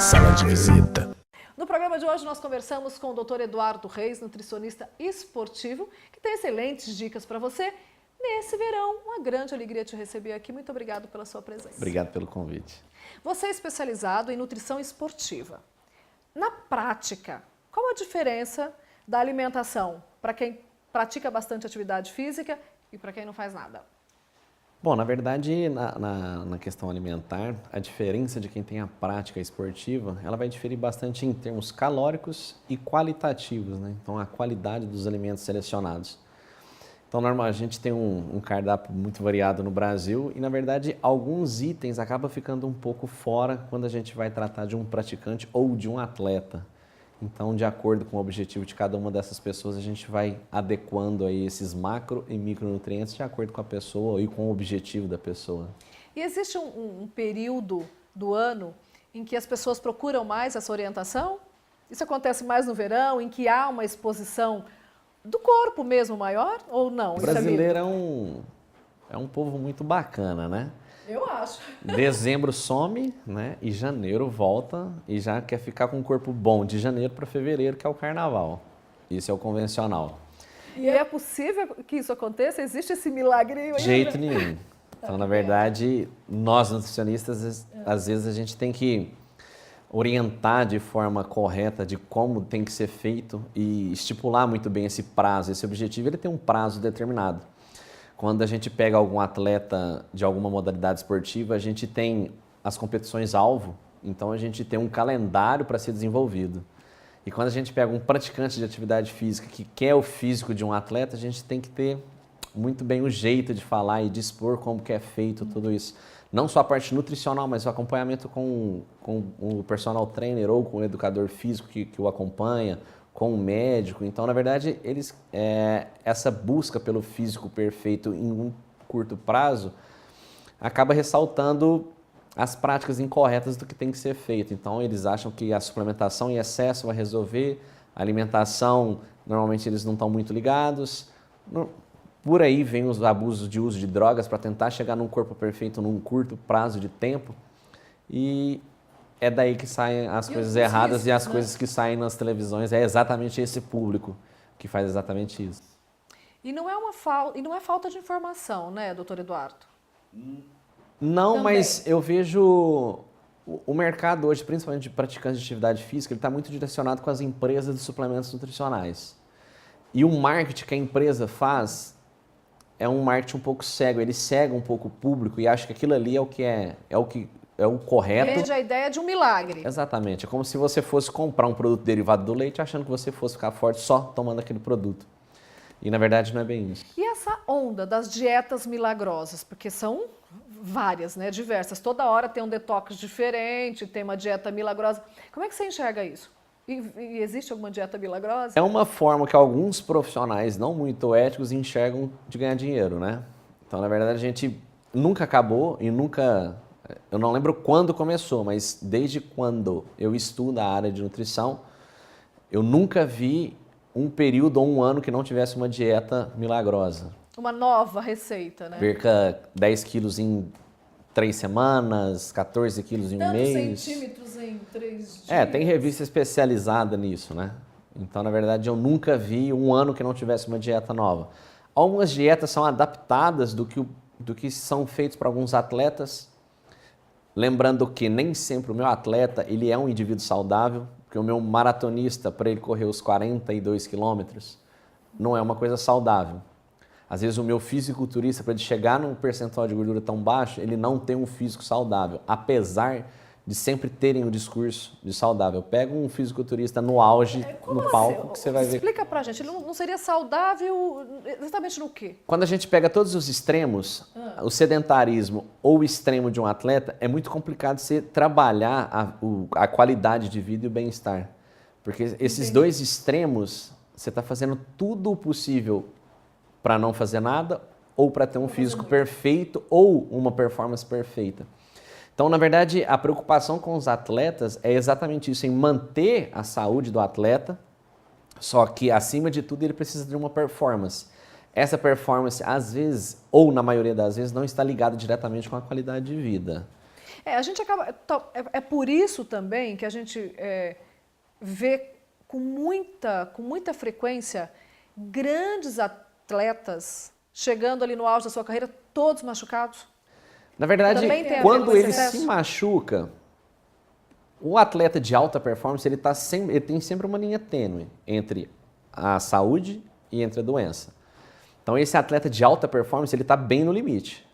Sala de visita. No programa de hoje nós conversamos com o Dr. Eduardo Reis, nutricionista esportivo, que tem excelentes dicas para você nesse verão. Uma grande alegria te receber aqui. Muito obrigado pela sua presença. Obrigado pelo convite. Você é especializado em nutrição esportiva. Na prática, qual a diferença da alimentação para quem pratica bastante atividade física e para quem não faz nada? Bom, na verdade, na questão alimentar, a diferença de quem tem a prática esportiva, ela vai diferir bastante em termos calóricos e qualitativos, né? Então, a qualidade dos alimentos selecionados. Então, normalmente, a gente tem um cardápio muito variado no Brasil e, na verdade, alguns itens acabam ficando um pouco fora quando a gente vai tratar de um praticante ou de um atleta. Então, de acordo com o objetivo de cada uma dessas pessoas, a gente vai adequando aí esses macro e micronutrientes de acordo com a pessoa e com o objetivo da pessoa. E existe um período do ano em que as pessoas procuram mais essa orientação? Isso acontece mais no verão, em que há uma exposição do corpo mesmo maior ou não? O brasileiro é um povo muito bacana, né? Eu acho. Dezembro some, né? E janeiro volta e já quer ficar com um corpo bom de janeiro para fevereiro, que é o carnaval. Isso é o convencional. E é possível que isso aconteça? Existe esse milagre? De jeito nenhum. Então, na verdade, nós nutricionistas, às vezes a gente tem que orientar de forma correta de como tem que ser feito e estipular muito bem esse prazo. Esse objetivo, ele tem um prazo determinado. Quando a gente pega algum atleta de alguma modalidade esportiva, a gente tem as competições-alvo, então a gente tem um calendário para ser desenvolvido. E quando a gente pega um praticante de atividade física que quer o físico de um atleta, a gente tem que ter muito bem o jeito de falar e de expor como que é feito tudo isso. Não só a parte nutricional, mas o acompanhamento com o personal trainer ou com o educador físico que o acompanha, com o médico. Então, na verdade, essa busca pelo físico perfeito em um curto prazo acaba ressaltando as práticas incorretas do que tem que ser feito. Então, eles acham que a suplementação em excesso vai resolver, a alimentação, normalmente eles não estão muito ligados. Por aí vem os abusos de uso de drogas para tentar chegar num corpo perfeito num curto prazo de tempo. E é daí que saem as coisas erradas e as coisas que saem nas televisões. É exatamente esse público que faz exatamente isso. E não é falta de informação, né, doutor Eduardo? Não, Também. mas eu vejo o mercado hoje, principalmente de praticantes de atividade física, ele está muito direcionado com as empresas de suplementos nutricionais. E o marketing que a empresa faz é um marketing um pouco cego. Ele cega um pouco o público e acha que aquilo ali é o correto. Vende a ideia de um milagre. Exatamente. É como se você fosse comprar um produto derivado do leite achando que você fosse ficar forte só tomando aquele produto. E na verdade não é bem isso. E essa onda das dietas milagrosas? Porque são várias, né? Diversas. Toda hora tem um detox diferente, tem uma dieta milagrosa. Como é que você enxerga isso? E existe alguma dieta milagrosa? É uma forma que alguns profissionais não muito éticos enxergam de ganhar dinheiro, né? Então, na verdade, a gente nunca acabou e nunca... Eu não lembro quando começou, mas desde quando eu estudo a área de nutrição, eu nunca vi um período ou um ano que não tivesse uma dieta milagrosa. Uma nova receita, né? Perca 10 quilos em 3 semanas, 14 quilos em um mês. Tantos centímetros em 3 dias. Tem revista especializada nisso, né? Então, na verdade, eu nunca vi um ano que não tivesse uma dieta nova. Algumas dietas são adaptadas do que são feitos para alguns atletas. Lembrando que nem sempre o meu atleta ele é um indivíduo saudável, porque o meu maratonista, para ele correr os 42 quilômetros, não é uma coisa saudável. Às vezes o meu fisiculturista, para ele chegar num percentual de gordura tão baixo, ele não tem um físico saudável, apesar de sempre terem o discurso de saudável. Pega um fisiculturista no auge, no palco, que você vai ver. Explica pra gente, ele não seria saudável exatamente no quê? Quando a gente pega todos os extremos, o sedentarismo ou o extremo de um atleta, é muito complicado você trabalhar a qualidade de vida e o bem-estar. Porque esses dois extremos, você está fazendo tudo o possível para não fazer nada ou para ter um físico perfeito ou uma performance perfeita. Então, na verdade, a preocupação com os atletas é exatamente isso, em manter a saúde do atleta, só que, acima de tudo, ele precisa de uma performance. Essa performance, às vezes, ou na maioria das vezes, não está ligada diretamente com a qualidade de vida. A gente acaba. É por isso também que a gente vê com muita frequência grandes atletas chegando ali no auge da sua carreira, todos machucados. Na verdade, Também tem a ver quando com ele excesso. se machuca, o atleta de alta performance ele tem sempre uma linha tênue entre a saúde e entre a doença. Então, esse atleta de alta performance ele está bem no limite.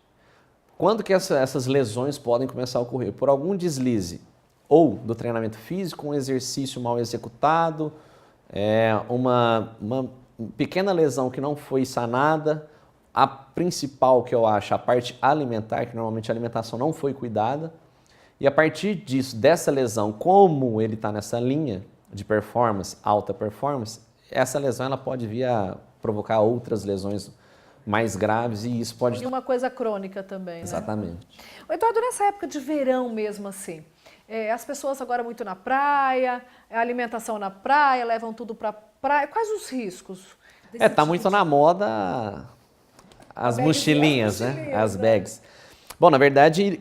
Quando que essas lesões podem começar a ocorrer? Por algum deslize, ou do treinamento físico, um exercício mal executado, uma pequena lesão que não foi sanada, a principal que eu acho, a parte alimentar, que normalmente a alimentação não foi cuidada, e a partir disso, dessa lesão, como ele está nessa linha de performance, alta performance, essa lesão ela pode vir a provocar outras lesões mais graves e isso pode... E uma coisa crônica também, né? Exatamente. Eduardo, nessa época de verão mesmo assim, as pessoas agora muito na praia, a alimentação na praia, levam tudo para praia. Quais os riscos? Tá muito na moda as mochilinhas, né? As bags. Bom, na verdade,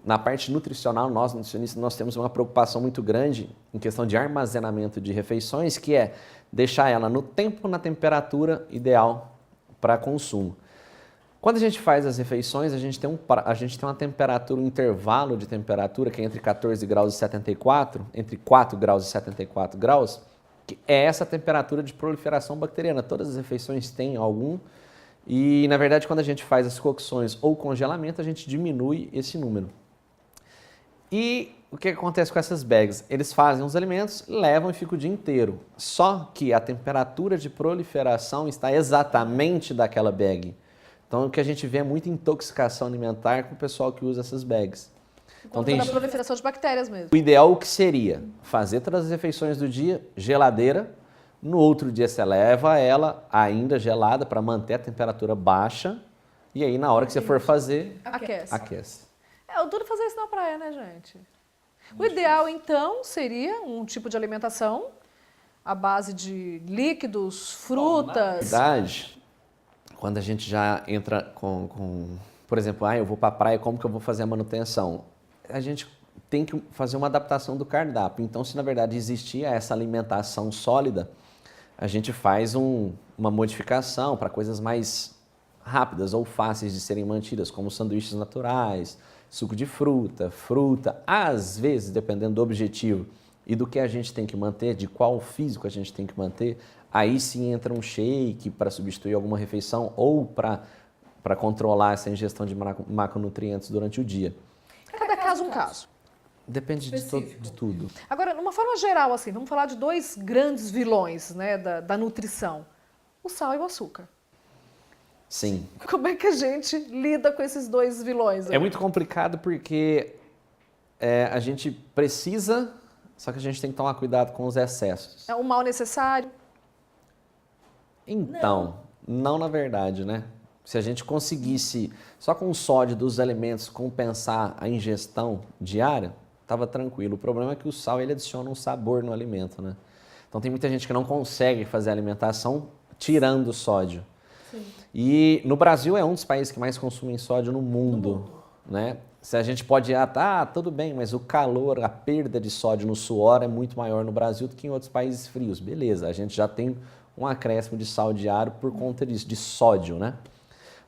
na parte nutricional, nós nutricionistas, nós temos uma preocupação muito grande em questão de armazenamento de refeições, que é deixar ela no tempo, na temperatura ideal para consumo. Quando a gente faz as refeições, a gente tem uma temperatura, um intervalo de temperatura que é entre 14 graus e 74, entre 4 graus e 74 graus, que é essa temperatura de proliferação bacteriana. Todas as refeições têm algum, e na verdade quando a gente faz as cocções ou congelamento, a gente diminui esse número. E o que acontece com essas bags? Eles fazem os alimentos, levam e ficam o dia inteiro. Só que a temperatura de proliferação está exatamente daquela bag. Então, o que a gente vê é muita intoxicação alimentar com o pessoal que usa essas bags. Então, tem a proliferação de bactérias mesmo. O ideal o que seria? Fazer todas as refeições do dia, geladeira. No outro dia você leva ela ainda gelada para manter a temperatura baixa. E aí, na hora que você for fazer, aquece. Eu duro fazer isso na praia, né, gente? O ideal, então, seria um tipo de alimentação à base de líquidos, frutas. Na verdade, quando a gente já entra por exemplo, eu vou para a praia, como que eu vou fazer a manutenção? A gente tem que fazer uma adaptação do cardápio. Então, se na verdade existia essa alimentação sólida, a gente faz uma modificação para coisas mais rápidas ou fáceis de serem mantidas, como sanduíches naturais, suco de fruta, às vezes, dependendo do objetivo e do que a gente tem que manter, de qual físico a gente tem que manter, aí sim entra um shake para substituir alguma refeição ou para controlar essa ingestão de macronutrientes durante o dia. Cada caso um caso. Depende de tudo. Agora, numa forma geral, assim, vamos falar de dois grandes vilões, né, da nutrição. O sal e o açúcar. Sim. Como é que a gente lida com esses dois vilões? É muito complicado porque a gente precisa, só que a gente tem que tomar cuidado com os excessos. É um mal necessário? Então, não na verdade, né? Se a gente conseguisse, só com o sódio dos alimentos, compensar a ingestão diária, estava tranquilo. O problema é que o sal ele adiciona um sabor no alimento, né? Então tem muita gente que não consegue fazer a alimentação tirando o sódio. Sim. E no Brasil é um dos países que mais consumem sódio no mundo, né? Se a gente pode tudo bem, mas o calor, a perda de sódio no suor é muito maior no Brasil do que em outros países frios. Beleza, a gente já tem um acréscimo de sal diário por conta disso, de sódio, né?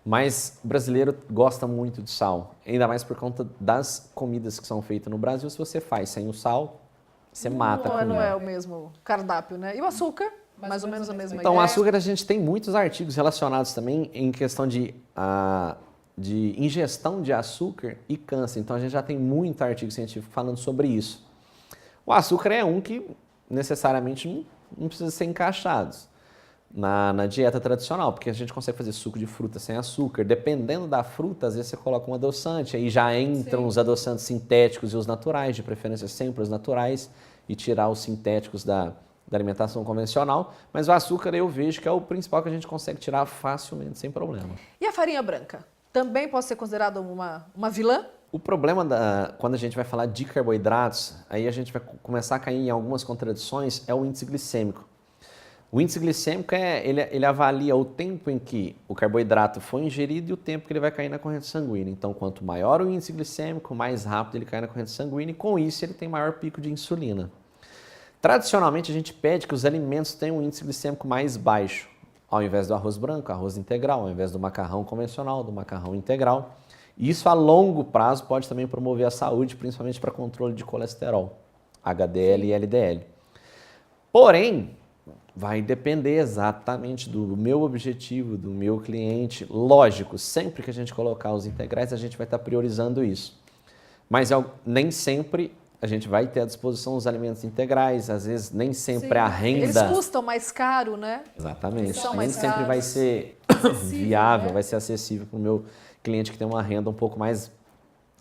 Mas o brasileiro gosta muito de sal, ainda mais por conta das comidas que são feitas no Brasil. Se você faz sem o sal, você mata a comida. Não é o mesmo cardápio, né? E o açúcar? Mais ou menos a mesma ideia. Então, o açúcar a gente tem muitos artigos relacionados também em questão de ingestão de açúcar e câncer. Então, a gente já tem muito artigo científico falando sobre isso. O açúcar é um que necessariamente não precisa ser encaixado na dieta tradicional, porque a gente consegue fazer suco de fruta sem açúcar. Dependendo da fruta, às vezes você coloca um adoçante, aí já entram os adoçantes sintéticos e os naturais, de preferência sempre os naturais, e tirar os sintéticos da alimentação convencional. Mas o açúcar eu vejo que é o principal que a gente consegue tirar facilmente, sem problema. E a farinha branca? Também pode ser considerada uma vilã? O problema quando a gente vai falar de carboidratos, aí a gente vai começar a cair em algumas contradições, é o índice glicêmico. O índice glicêmico ele avalia o tempo em que o carboidrato foi ingerido e o tempo que ele vai cair na corrente sanguínea. Então, quanto maior o índice glicêmico, mais rápido ele cai na corrente sanguínea e com isso ele tem maior pico de insulina. Tradicionalmente, a gente pede que os alimentos tenham um índice glicêmico mais baixo, ao invés do arroz branco, arroz integral, ao invés do macarrão convencional, do macarrão integral. E isso a longo prazo pode também promover a saúde, principalmente para controle de colesterol, HDL e LDL. Porém, vai depender exatamente do meu objetivo, do meu cliente. Lógico, sempre que a gente colocar os integrais, a gente vai estar priorizando isso. Mas nem sempre a gente vai ter à disposição os alimentos integrais, às vezes nem sempre a renda... Eles custam mais caro, né? Exatamente. São Nem mais sempre caros. vai ser viável, né? Vai ser acessível para o meu cliente que tem uma renda um pouco mais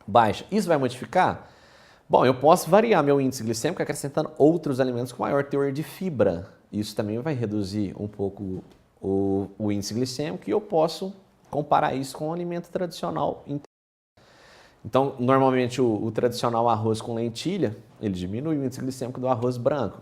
baixa. Isso vai modificar? Bom, eu posso variar meu índice glicêmico acrescentando outros alimentos com maior teor de fibra. Isso também vai reduzir um pouco o índice glicêmico e eu posso comparar isso com o alimento tradicional. Então, normalmente o tradicional arroz com lentilha, ele diminui o índice glicêmico do arroz branco.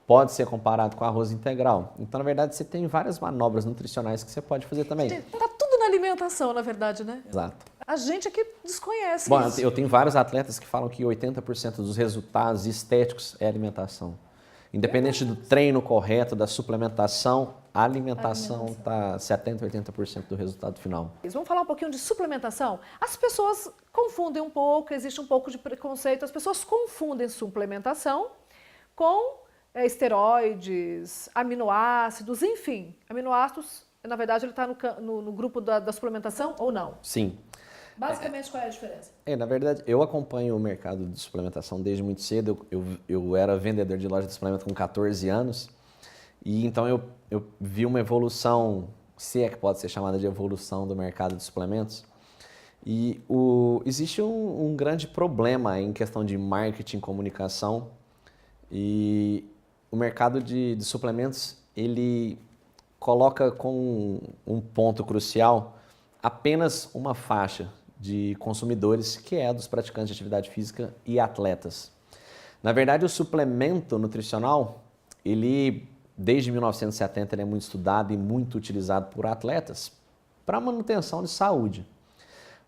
Pode ser comparado com arroz integral. Então, na verdade, você tem várias manobras nutricionais que você pode fazer também. Tá tudo na alimentação, na verdade, né? Exato. A gente aqui desconhece Bom, isso. eu tenho vários atletas que falam que 80% dos resultados estéticos é alimentação. Independente do treino correto, da suplementação, a alimentação está 70%, 80% do resultado final. Vamos falar um pouquinho de suplementação? As pessoas confundem um pouco, existe um pouco de preconceito, as pessoas confundem suplementação com esteroides, aminoácidos, enfim. Aminoácidos, na verdade, ele está no grupo da suplementação ou não? Sim. Basicamente, qual é a diferença? Na verdade, eu acompanho o mercado de suplementação desde muito cedo. Eu era vendedor de loja de suplemento com 14 anos. E então eu vi uma evolução, se é que pode ser chamada de evolução do mercado de suplementos. E existe um grande problema em questão de marketing e comunicação. E o mercado de suplementos, ele coloca com um ponto crucial apenas uma faixa de consumidores, que é a dos praticantes de atividade física e atletas. Na verdade, o suplemento nutricional, ele, desde 1970, ele é muito estudado e muito utilizado por atletas para manutenção de saúde.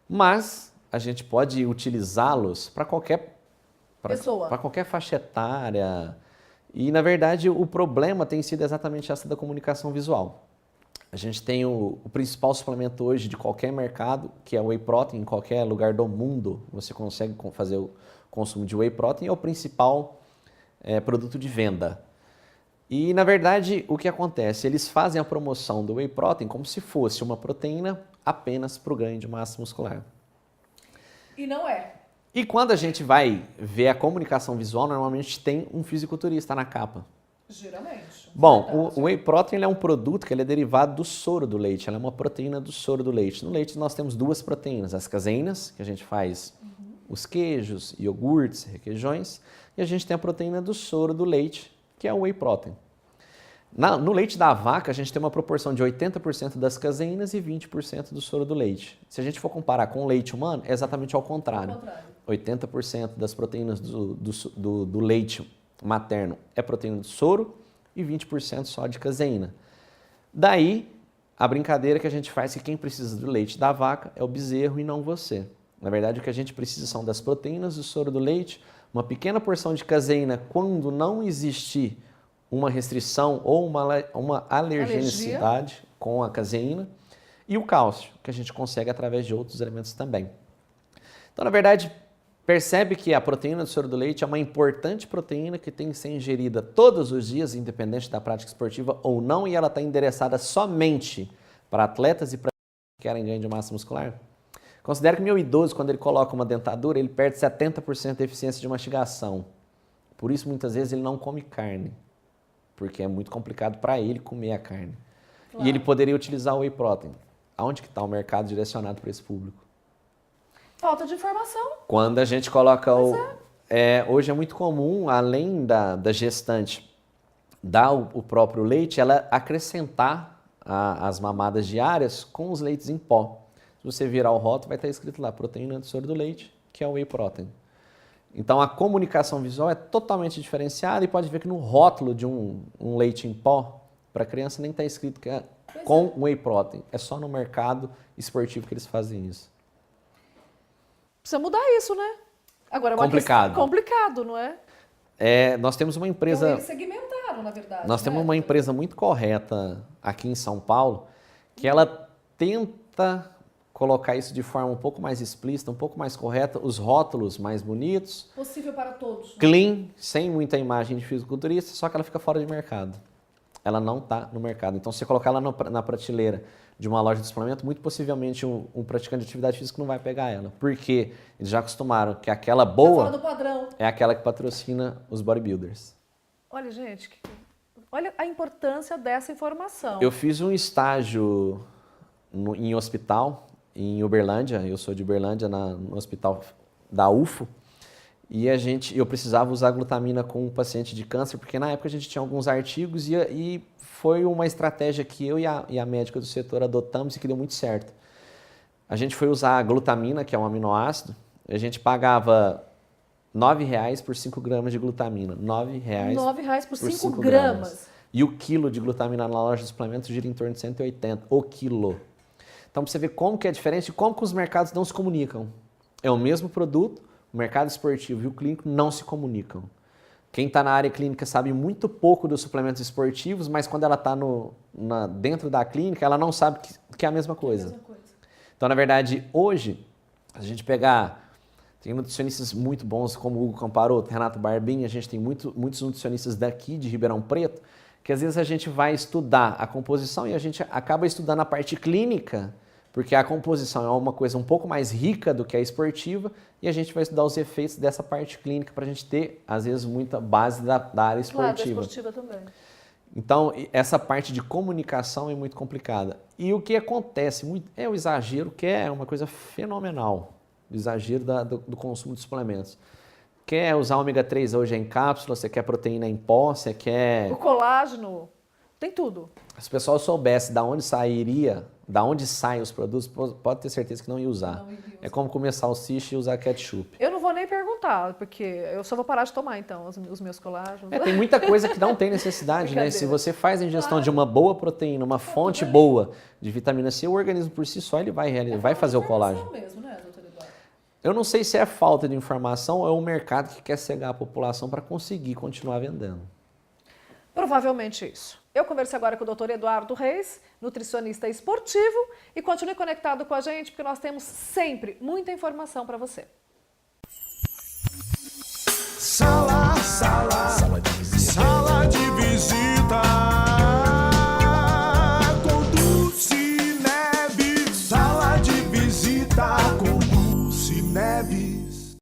Mas a gente pode utilizá-los para qualquer pessoa, para qualquer faixa etária. E, na verdade, o problema tem sido exatamente essa da comunicação visual. A gente tem o principal suplemento hoje de qualquer mercado, que é o Whey Protein. Em qualquer lugar do mundo você consegue fazer o consumo de Whey Protein, é o principal produto de venda. E, na verdade, o que acontece? Eles fazem a promoção do Whey Protein como se fosse uma proteína apenas para o ganho de massa muscular. E não é. E quando a gente vai ver a comunicação visual, normalmente tem um fisiculturista na capa. Geralmente. Bom, o Whey Protein ele é um produto que ele é derivado do soro do leite, ela é uma proteína do soro do leite. No leite nós temos duas proteínas, as caseínas, que a gente faz os queijos, iogurtes, requeijões, e a gente tem a proteína do soro do leite, que é o Whey Protein. No leite da vaca, a gente tem uma proporção de 80% das caseínas e 20% do soro do leite. Se a gente for comparar com o leite humano, é exatamente ao contrário. 80% das proteínas do leite materno é proteína de soro e 20% só de caseína. Daí, a brincadeira que a gente faz é que quem precisa do leite da vaca é o bezerro e não você. Na verdade, o que a gente precisa são das proteínas do soro do leite, uma pequena porção de caseína quando não existir uma restrição ou uma alergenicidade com a caseína, e o cálcio, que a gente consegue através de outros elementos também. Então, na verdade, percebe que a proteína do soro do leite é uma importante proteína que tem que ser ingerida todos os dias, independente da prática esportiva ou não, e ela está endereçada somente para atletas e para que querem ganho de massa muscular. Considere que meu idoso, quando ele coloca uma dentadura, ele perde 70% da eficiência de mastigação. Por isso, muitas vezes, ele não come carne, porque é muito complicado para ele comer a carne. Claro. E ele poderia utilizar o Whey Protein. Aonde que está o mercado direcionado para esse público? Falta de informação. Quando a gente coloca hoje é muito comum, além da gestante dar o próprio leite, ela acrescentar as mamadas diárias com os leites em pó. Se você virar o rótulo, vai estar escrito lá, proteína do soro do leite, que é o Whey Protein. Então, a comunicação visual é totalmente diferenciada e pode ver que no rótulo de um leite em pó, Para criança nem está escrito que é com whey protein. É só no mercado esportivo que eles fazem isso. Precisa mudar isso, né? Agora, Complicado. Complicado, não é? Nós temos uma empresa... Então, eles segmentaram, na verdade. Nós temos uma empresa muito correta aqui em São Paulo, que ela tenta colocar isso de forma um pouco mais explícita, um pouco mais correta, os rótulos mais bonitos. Possível para todos. Clean, sem muita imagem de fisiculturista, só que ela fica fora de mercado. Ela não está no mercado. Então, se você colocar ela na prateleira de uma loja de suplemento, muito possivelmente um praticante de atividade física não vai pegar ela. Porque eles já acostumaram que aquela boa Tá fora do padrão. é aquela que patrocina os bodybuilders. Olha, gente, olha a importância dessa informação. Eu fiz um estágio em hospital, em Uberlândia, eu sou de Uberlândia, no hospital da UFO, e eu precisava usar glutamina com um paciente de câncer, porque na época a gente tinha alguns artigos e foi uma estratégia que eu e a médica do setor adotamos e que deu muito certo. A gente foi usar a glutamina, que é um aminoácido, a gente pagava R$9 por 5 gramas de glutamina. R$9 por 5 gramas. E o quilo de glutamina na loja de suplementos gira em torno de 180, o quilo. Então, para você ver como que é diferente e como que os mercados não se comunicam. É o mesmo produto, o mercado esportivo e o clínico não se comunicam. Quem está na área clínica sabe muito pouco dos suplementos esportivos, mas quando ela está dentro da clínica, ela não sabe que é a mesma coisa. Então, na verdade, hoje, a gente tem nutricionistas muito bons, como o Hugo Camparoto, Renato Barbin, a gente tem muitos nutricionistas daqui de Ribeirão Preto, que às vezes a gente vai estudar a composição e a gente acaba estudando a parte clínica, porque a composição é uma coisa um pouco mais rica do que a esportiva, e a gente vai estudar os efeitos dessa parte clínica para a gente ter, às vezes, muita base da área esportiva. Claro, da esportiva também. Então, essa parte de comunicação é muito complicada. E o que acontece muito é o exagero, que é uma coisa fenomenal, o exagero do consumo de suplementos. Quer usar ômega 3 hoje em cápsula, você quer proteína em pó, você quer... O colágeno, tem tudo. Se o pessoal soubesse da onde saem os produtos, pode ter certeza que não ia usar. É como comer salsicha e usar ketchup. Eu não vou nem perguntar, porque eu só vou parar de tomar, então, os meus colágenos. Tem muita coisa que não tem necessidade, né? Se você faz a ingestão de uma boa proteína, uma fonte boa de vitamina C, o organismo por si só ele vai fazer o colágeno. Mesmo, né, doutor Eduardo? Eu não sei se é falta de informação ou é o mercado que quer cegar a população para conseguir continuar vendendo. Provavelmente isso. Eu conversei agora com o Dr. Eduardo Reis, nutricionista esportivo, e continue conectado com a gente, porque nós temos sempre muita informação para você. Sala, sala.